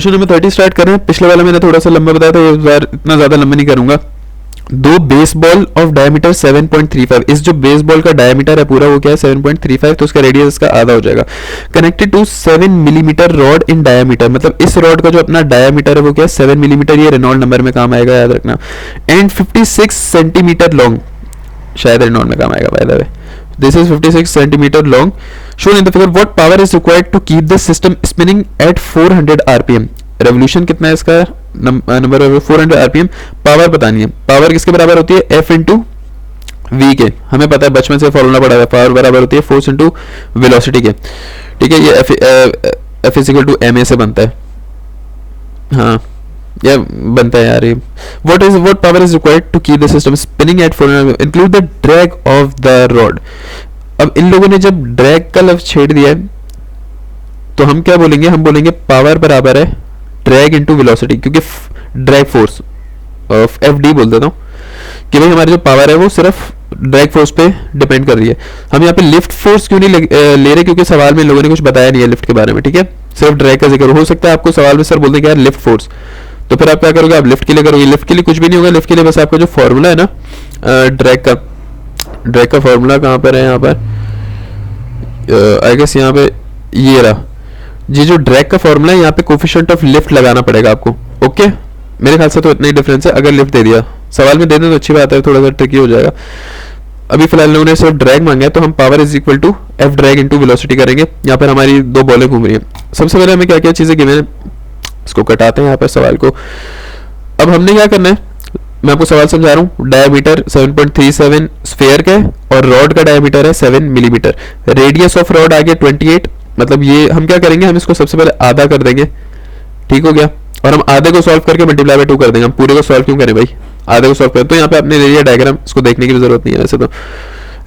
Question number 30 start कर रहे हैं। पिछले वाला मैंने थोड़ा सा लंबा बताया था, इस बार इतना ज्यादा लंबा नहीं करूंगा। दो बेसबॉल ऑफ डायमीटर 7.35, इस जो बेसबॉल का डायमीटर है पूरा वो क्या है 7.35, तो उसका रेडियस इसका आधा हो जाएगा। Connected to 7 millimetre rod in diameter, मतलब इस रॉड का जो अपना डायमीटर है वो क्या है 7 मिलीमीटर, ये रेनॉल्ड नंबर में काम आएगा, याद रखना। एंड 56 सेंटीमीटर लॉन्ग, शायद रेनॉल्ड में काम आएगा by the way. This is 56 centimeter long. Shown in the figure, what power is required to keep the system spinning at 400 rpm? Revolution कितना है इसका, नंबर 400 rpm। पावर बतानी है, पावर किसके बराबर होती है F इंटू V के, हमें पता है बचपन से फॉर्मूला पढ़ा है, पावर बराबर होती है फोर्स इंटू वेलोसिटी के, ठीक है। ये F is equal to ma से बनता है, हाँ ये बनता है यार ये। what power is required to keep the system spinning at 400, include the drag of the rod। अब इन लोगों ने जब ड्रैग का लफ्ज छेड़ दिया है तो हम क्या बोलेंगे, हम बोलेंगे पावर बराबर है ड्रैग इनटू वेलोसिटी, क्योंकि ड्रैग फोर्स ऑफ FD बोल देता हूँ कि भाई हमारी जो पावर है वो सिर्फ ड्रैग फोर्स पे डिपेंड कर रही है। हम यहाँ पे लिफ्ट फोर्स क्यों नहीं ले रहे, क्योंकि सवाल में इन लोगों ने कुछ बताया नहीं है लिफ्ट के बारे में, ठीक है। सिर्फ ड्रैग का जिक्र हो सकता है, आपको सवाल में सर बोल दें कि यार लिफ्ट फोर्स, तो फिर आप क्या करोगे, आप लिफ्ट के लिए करोगे। लिफ्ट के लिए कुछ भी नहीं होगा, लिफ्ट के लिए बस आपका जो फॉर्मूला है ना ड्रैग का फॉर्मूला कहाँ पर है, यहाँ पर आई गेस यहाँ पे ये रहा, ये जो ड्रैग का फॉर्मूला है यहाँ पे कोफिशिएंट ऑफ लिफ्ट लगाना पड़ेगा आपको, ओके। मेरे ख्याल से तो इतना ही डिफरेंस है, अगर लिफ्ट दे दिया सवाल में दे दें तो अच्छी बात है, थोड़ा सा ट्रिकी हो जाएगा। अभी फिलहाल लोगों ने सिर्फ ड्रैग मांगा है, तो हम power is equal to F drag into velocity करेंगे। यहाँ पर हमारी दो बॉलें घूम रही हैं। सबसे पहले हमें क्या क्या चीज़ें गिवन है, इसको कटाते हैं यहाँ पर सवाल को। अब हमने क्या करना है, मैं आपको सवाल समझा रहा हूँ। डायमीटर 7.37 स्फीयर का है और रॉड का डायमीटर है 7 मिलीमीटर। रेडियस ऑफ रॉड आ गया 28, मतलब ये हम क्या करेंगे, हम इसको सबसे पहले आधा कर देंगे, ठीक हो गया। और हम आधे को सॉल्व करके मल्टीप्लाई बाय 2 कर देंगे। हम पूरे को सॉल्व क्यों करें भाई, आधे को सॉल्व करें। तो यहाँ पे आपने ले लिया डायग्राम, इसको देखने की भी जरूरत नहीं है वैसे तो।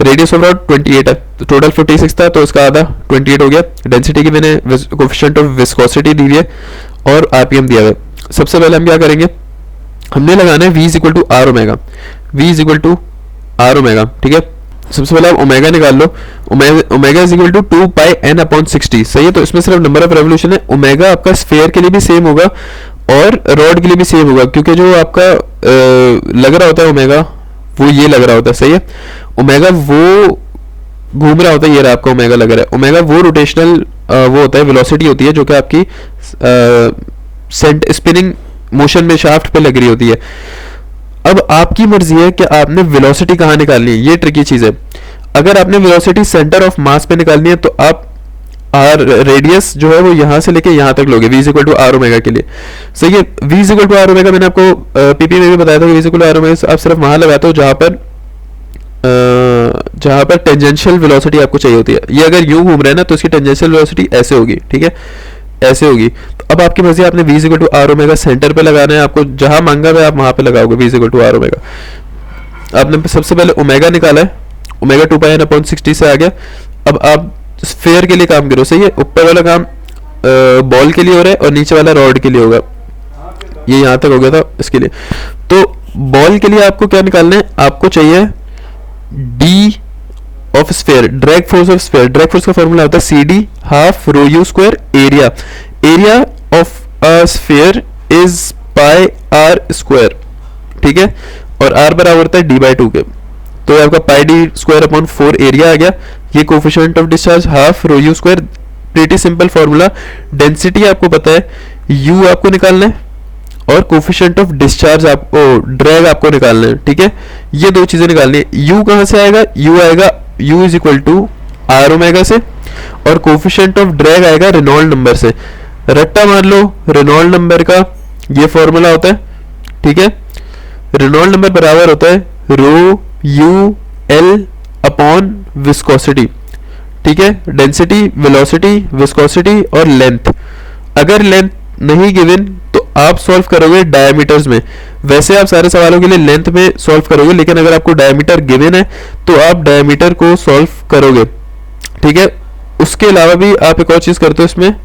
रेडियस ऑफ रॉड 28 है, तो टोटल 56 था, तो इसका आधा 28 हो गया। डेंसिटी की मैंने कोफिशिएंट ऑफ विस्कोसिटी दी है और आरपीएम दिया है। सबसे पहले हम क्या करेंगे, हमने लगाना है V is equal to R omega, V is equal to R omega, ठीक है। सबसे पहले आप ओमेगा निकाल लो, omega is equal to 2 pi n upon 60, सही है। तो इसमें सिर्फ नंबर ऑफ रेवोल्यूशन है। ओमेगा आपका स्फीयर के लिए भी सेम होगा और रॉड के लिए भी सेम होगा, क्योंकि जो आपका लग रहा होता है ओमेगा वो ये लग रहा होता है, सही है। ओमेगा वो घूम रहा होता है, ये रहा आपका ओमेगा लग रहा है। ओमेगा वो रोटेशनल वो होता है, वेलोसिटी होती है जो कि आपकी स्पिनिंग मोशन में शाफ्ट पे लग रही होती है। अब आपकी मर्जी है कि आपने वेलोसिटी कहाँ निकालनी है, ये ट्रिकी चीज है। अगर आपने वेलोसिटी सेंटर ऑफ मास पे निकालनी है तो आप रेडियस जो है वो यहाँ से लेके यहाँ तक लोगे, V is equal to R omega के लिए, सही है। V is equal to R omega मैंने आपको पीपी में भी बताया था कि V is equal to R omega आप सिर्फ वहां लगाते हो जहां पर टेंजेंशियल वेलोसिटी आपको चाहिए होती है। ये अगर यूं घूम रहा है ना तो इसकी टेंजेंशियल वेलोसिटी ऐसे होगी, ठीक है, ऐसे होगी। तो अब आपकी मर्जी, आपने V is equal to R omega centre पे लगाना है, आपको जहां मांगा है आप वहां पे लगाओगे V is equal to R omega. आपने सबसे पहले ओमेगा निकाला है, ओमेगा 2 पाई n अपॉन 60 से आ गया। अब आप स्फीयर के लिए काम करो, सही है। ऊपर वाला काम बॉल के लिए हो रहा है और नीचे वाला रॉड के लिए होगा, ये यहाँ तक हो गया था इसके लिए। तो बॉल के लिए आपको क्या निकालना है, आपको चाहिए D of sphere, drag force of sphere. Drag force का फॉर्मूला होता है CD half rho you square area. Area of a sphere is pi r square, ठीक है, और r बराबर होता है d/2 के। तो आपका पाई d स्क्वायर अपॉन 4 एरिया आ गया। ये coefficient of discharge half rho you square, pretty simple formula. Density आपको पता है, u आपको निकालना है और कोफिशिएंट ऑफ डिस्चार्ज आपको, ड्रैग आपको निकालना है, ठीक है। ये दो चीजें निकालनी है। u कहां से आएगा, u आएगा u is equal to R omega से, और कोफिशिएंट ऑफ ड्रैग आएगा रेनॉल्ड नंबर से। रट्टा मार लो, रेनॉल्ड नंबर का ये फॉर्मूला होता है, ठीक है। रेनॉल्ड नंबर बराबर होता है रो यू एल अपॉन विस्कोसिटी, ठीक है। डेंसिटी, वेलोसिटी, विस्कोसिटी और लेंथ। अगर लेंथ नहीं गिवन तो आप सॉल्व करोगे डायमीटर्स में। वैसे आप सारे सवालों के लिए लेंथ में सॉल्व करोगे, लेकिन अगर आपको डायमीटर गिवन है तो आप डायमीटर को सॉल्व करोगे, ठीक है। उसके अलावा भी आप एक और चीज करते हो, इसमें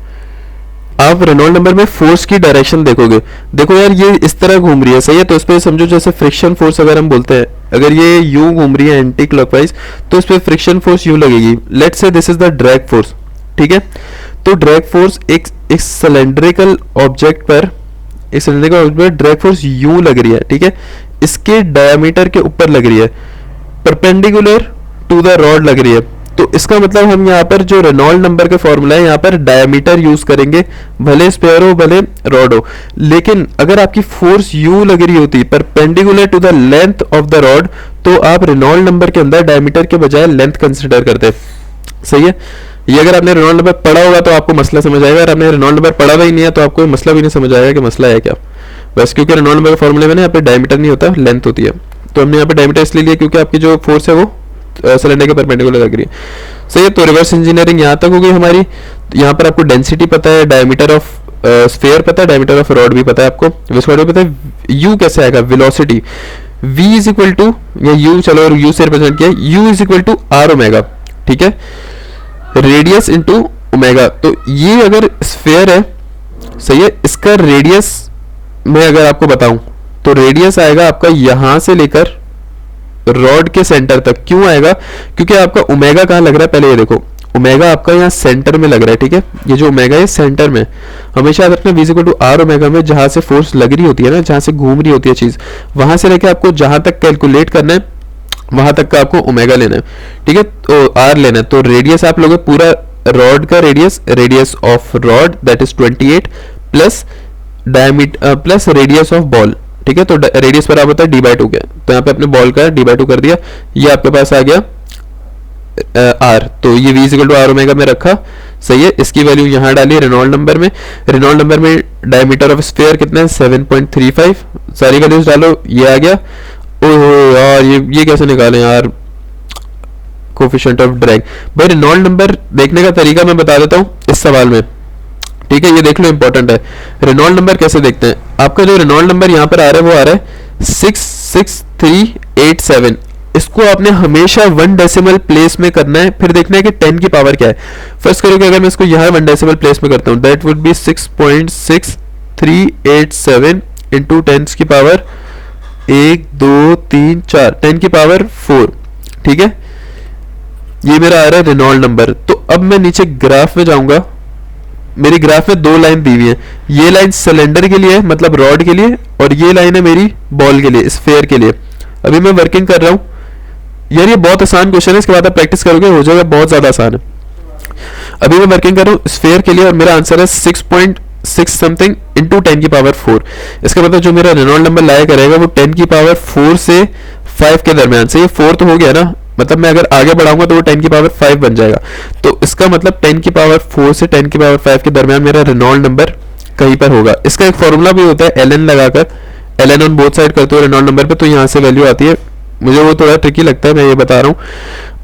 आप रेनॉल्ड नंबर में फोर्स की डायरेक्शन देखोगे। देखो यार ये इस तरह घूम रही है, सही है, तो इस पर समझो जैसे फ्रिक्शन फोर्स अगर हम बोलते हैं, अगर ये यूं घूम रही है एंटी क्लॉकवाइज तो इस पर फ्रिक्शन फोर्स यूं लगेगी। Let's say this is the drag force, ठीक है। तो ड्रैग फोर्स एक सिलेंड्रिकल ऑब्जेक्ट पर ड्रैग फोर्स यू लग रही है, ठीक है, इसके डायमीटर के ऊपर लग रही है, परपेंडिकुलर टू द रॉड लग रही है। तो इसका मतलब हम यहाँ पर जो रेनॉल्ड नंबर का फॉर्मूला है, यहाँ पर डायमीटर यूज करेंगे, भले स्पेयर हो भले रॉड हो। लेकिन अगर आपकी फोर्स यू लग रही होती perpendicular to the length of the rod, तो आप रेनॉल्ड नंबर के अंदर डायमीटर के बजाय लेंथ कंसिडर करते। सही है। ये अगर आपने रेनॉल्ड नंबर पढ़ा होगा तो आपको मसला समझ आएगा, अगर आपने रेनॉल्ड नंबर पढ़ा ही नहीं है तो आपको मसला भी नहीं समझ आएगा कि मसला है क्या। बस क्योंकि रेनॉल्ड नंबर के फॉर्मूले में ना यहाँ पे डायमीटर नहीं होता, लेंथ होती है। तो हमने यहाँ पे डायमीटर इसलिए लिया क्योंकि आपकी जो फोर्स है वो सिलेंडर के परपेंडिकुलर लग रही है। सही है। तो रिवर्स इंजीनियरिंग यहाँ तक हो गई हमारी। यहाँ पर आपको डेंसिटी पता है, डायमीटर ऑफ स्फीयर पता है, डायमीटर ऑफ रॉड भी पता है, आपको विस्कॉसिटी पता है। यू कैसे आएगा, velocity v is equal to, या u चलो u से रिप्रेजेंट किया, u is equal to R omega, ठीक है, रेडियस इंटू ओमेगा। तो ये अगर स्फीयर है, सही है, इसका रेडियस मैं अगर आपको बताऊं तो रेडियस आएगा आपका यहां से लेकर रॉड के सेंटर तक। क्यों आएगा, क्योंकि आपका ओमेगा कहां लग रहा है, पहले ये देखो, ओमेगा आपका यहाँ सेंटर में लग रहा है, ठीक है, ये जो ओमेगा है सेंटर में। हमेशा याद रखना v equal to R omega में जहां से फोर्स लग रही होती है ना, जहां से घूम रही होती है चीज, वहां से लेके आपको जहां तक कैलकुलेट करना है वहां तक का आपको ओमेगा लेना है, ठीक है, तो आर लेना है। तो रेडियस आप लोगे पूरा रॉड का radius, radius of rod that is 28 plus diameter plus radius of ball, ठीक है। तो रेडियस बराबर होता है d/2 के, तो यहाँ पे अपने बॉल का d/2 कर दिया, ये आपके पास आ गया आर। तो ये v equal to R omega में रखा, सही है। इसकी वैल्यू यहाँ डाली रेनॉल्ड नंबर में, रेनॉल्ड नंबर में डायमीटर ऑफ स्फीयर कितना है 7.35, सारी वैल्यूज डालो, ये आ गया। ओहो यार ये कैसे निकालें यार, कोफिशिएंट ऑफ ड्रैग। भाई रेनॉल्ड नंबर देखने का तरीका मैं बता देता हूँ इस सवाल में, ठीक है, ये देख लो इंपॉर्टेंट है। रेनॉल्ड नंबर कैसे देखते हैं, आपका जो रेनॉल्ड नंबर यहाँ पर आ रहा है वो आ रहा है 66387। इसको आपने हमेशा 1 डेसिमल प्लेस में करना है, फिर देखना है कि 10 की पावर क्या है। फर्स्ट करोगे अगर मैं इसको यहाँ 1 डेसिमल प्लेस में करता हूँ, दैट वुड बी 6.6387 इंटू 10 की पावर 1 2 3 4, 10 की पावर 4, ठीक है। ये मेरा आ रहा है रेनॉल्ड नंबर। तो अब मैं नीचे ग्राफ में जाऊंगा, मेरी ग्राफ में 2 लाइन दी हुई है, ये लाइन सिलेंडर के लिए है, मतलब रॉड के लिए, और ये लाइन है मेरी बॉल के लिए, स्फीयर के लिए। अभी मैं वर्किंग कर रहा हूं यार, ये बहुत आसान क्वेश्चन है, इसके बाद आप प्रैक्टिस करोगे हो जाएगा, बहुत ज्यादा आसान है। अभी मैं वर्किंग कर रहा हूँ स्फीयर के लिए और मेरा आंसर है 6.6 समथिंग इंटू 10 की पावर 4। इसका मतलब जो मेरा रेनॉल्ड नंबर लाया करेगा वो 10 की पावर 4 से 5 के दरमियान से, ये 4 तो हो गया ना, मतलब मैं अगर आगे बढ़ाऊंगा तो वो 10 की पावर 5 बन जाएगा। तो इसका मतलब 10 की पावर 4 से 10 की पावर 5 के दरमियान मेरा रेनॉल्ड नंबर कहीं पर होगा। इसका एक फॉर्मूला भी होता है ln लगाकर, ln ऑन बोथ साइड करते हो रेनॉल्ड नंबर पे, तो यहाँ से वैल्यू आती है। मुझे वो थोड़ा ट्रिकी लगता है, मैं ये बता रहा हूँ।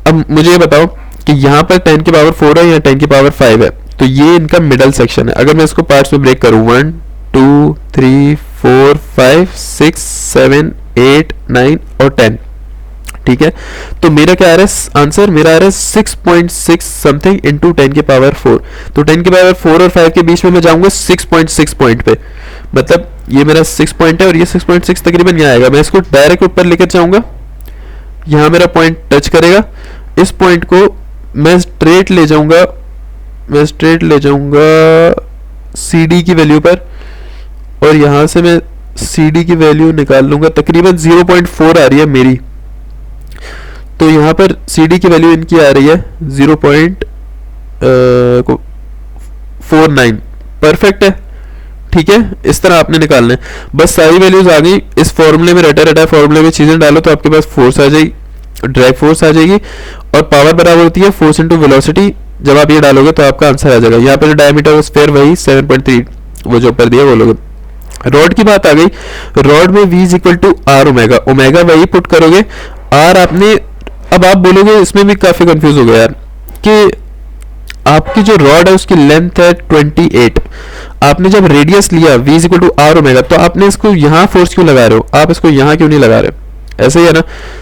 अब मुझे ये बताओ कि यहाँ पर 10 की पावर 4 है या 10 की पावर 5 है, तो ये इनका मिडल सेक्शन है। अगर मैं इसको पार्ट्स में ब्रेक करूँ 1 2 3 4 5 6 7 8 9 और 10, ठीक है। तो मेरा क्या आ रहा है आंसर, मेरा आ रहा है 6.6 समथिंग इंटू 10 की पावर 4। तो 10 की पावर 4 और 5 के बीच में मैं जाऊंगा 6.6 पॉइंट पे, मतलब ये मेरा 6 पॉइंट है और ये 6.6 तकरीबन यहाँ आएगा। मैं इसको डायरेक्ट ऊपर लेकर जाऊंगा, यहाँ मेरा पॉइंट टच करेगा, इस पॉइंट को मैं स्ट्रेट ले जाऊंगा, मैं स्ट्रेट ले जाऊंगा CD की वैल्यू पर, और यहाँ से मैं CD की वैल्यू निकाल लूंगा, तकरीबन 0.4 आ रही है मेरी। तो यहाँ पर CD की वैल्यू इनकी आ रही है 0.49, परफेक्ट है, ठीक है। इस तरह आपने निकालना है, बस सारी वैल्यूज आ गई। इस फॉर्मूले में रटा फॉर्मूले में चीजें डालो तो आपके पास फोर्स आ जाएगी, ड्रैग फोर्स आ जाएगी, और पावर बराबर होती है फोर्स इंटू वेलोसिटी। जब आप ये डालोगे तो आपका आंसर आ जाएगा। यहाँ पे जो डायमीटर स्फीयर वही 7.3 वो जो ऊपर दिया वो लोग। रॉड की बात आ गई, रॉड में v is equal to R omega, omega वही पुट करोगे, आर आपने, अब आप बोलोगे इसमें भी काफी कंफ्यूज हो गया यार कि आपकी जो रॉड है उसकी लेंथ है 28, आपने जब रेडियस लिया v is equal to R omega, तो आपने इसको यहाँ फोर्स क्यों लगा रहे हो, आप इसको यहाँ क्यों नहीं लगा रहे, ऐसे ही है ना।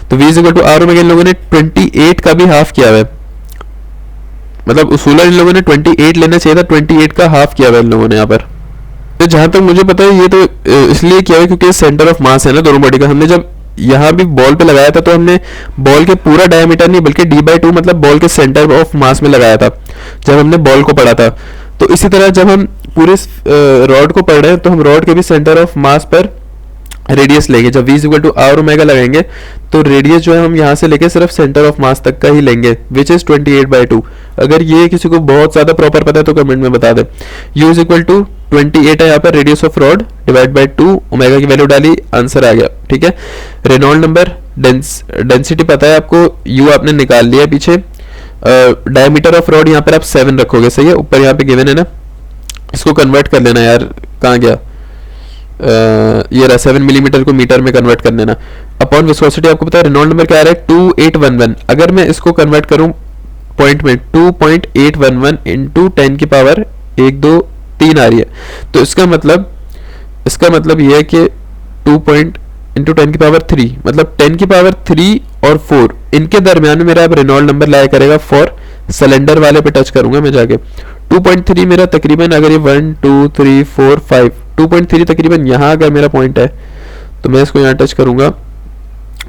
तो v is equal to R omega इन लोगों ने 28 का भी हाफ किया हुआ है, मतलब उसूलन इन लोगों ने 28 लेना चाहिए था, 28 का हाफ किया हुआ है इन लोगों ने यहाँ पर। तो जहां तक मुझे पता है ये तो इसलिए किया है क्योंकि सेंटर ऑफ मास है ना दोनों बॉडी का। हमने जब यहाँ भी बॉल पे लगाया था तो हमने बॉल के पूरा डायमीटर नहीं बल्कि d/2 मतलब बॉल के सेंटर ऑफ मास में लगाया था जब हमने बॉल को पढ़ा था। तो इसी तरह जब हम पूरे रॉड को पढ़ रहे हैं तो हम रॉड के भी सेंटर ऑफ मास पर रेडियस लेंगे। जब v equal to R omega लगाएंगे तो रेडियस जो है हम यहाँ से लेके सिर्फ सेंटर ऑफ मास तक का ही लेंगे विच इज 28/2। अगर ये किसी को बहुत ज्यादा प्रॉपर पता है तो कमेंट में बता दे। u इज इक्वल टू 28 है यहाँ पर radius of rod divide by 2, omega की वैल्यू डाली, आंसर आ गया। ठीक है, रेनॉल्ड नंबर, डेंसिटी पता है आपको, u आपने निकाल लिया पीछे। डायमीटर ऑफ रॉड यहाँ पर आप 7 रखोगे, सही है, ऊपर यहाँ पे गिवन है ना, इसको कन्वर्ट कर लेना यार, कहाँ गया, ये रहा 7 मिलीमीटर को मीटर में कन्वर्ट कर लेना। अपॉन विस्कोसिटी आपको पता है रेनॉल्ड नंबर क्या आ रहा है 2811। अगर मैं इसको कन्वर्ट करूं पॉइंट में 2.811 इंटू 10 की पावर 1 2 3 आ रही है, तो इसका मतलब ये है कि 2 इंटू 10 की पावर 3 मतलब 10 की पावर 3 और 4 इनके दरमियान में मेरा अब रेनॉल्ड नंबर लाया करेगा फॉर सिलेंडर वाले पे टच करूंगा मैं जाके। 2.3 मेरा तकरीबन, अगर ये 1 2 3 4 5 2.3 तकरीबन यहाँ अगर मेरा पॉइंट है तो मैं इसको यहाँ टच करूंगा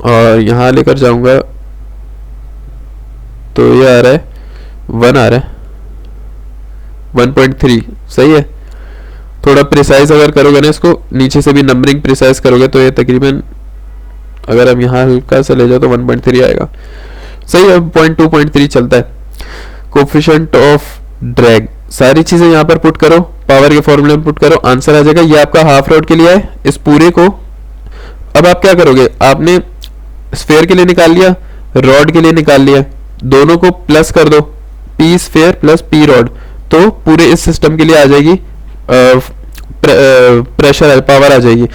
और यहाँ लेकर जाऊंगा तो ये आ रहा है 1 आ रहा है 1.3, सही है। थोड़ा प्रिसाइज अगर करोगे ना इसको, नीचे से भी नंबरिंग प्रिसाइज करोगे तो ये तकरीबन अगर हम यहाँ हल्का सा ले जाओ तो 1.3 आएगा, सही है। 0.2.3 चलता है। कोफिशिएंट ऑफ ड्रैग, सारी चीजें यहाँ पर पुट करो, पावर के फॉर्मूले में पुट करो, आंसर आ जाएगा। ये आपका हाफ रॉड के लिए है, इस पूरे को अब आप क्या करोगे, आपने स्फेयर के लिए निकाल लिया, रॉड के लिए निकाल लिया, दोनों को प्लस कर दो, P sphere plus P rod, तो पूरे इस सिस्टम के लिए आ जाएगी प्रेशर पावर आ जाएगी।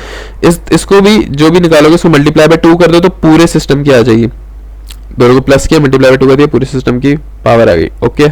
इसको भी जो भी निकालोगे उसको मल्टीप्लाई बाय 2 कर दो तो पूरे सिस्टम की आ जाएगी। दोनों को प्लस किया, मल्टीप्लाई बाय 2 कर दिया, पूरे सिस्टम की पावर आ गई। ओके।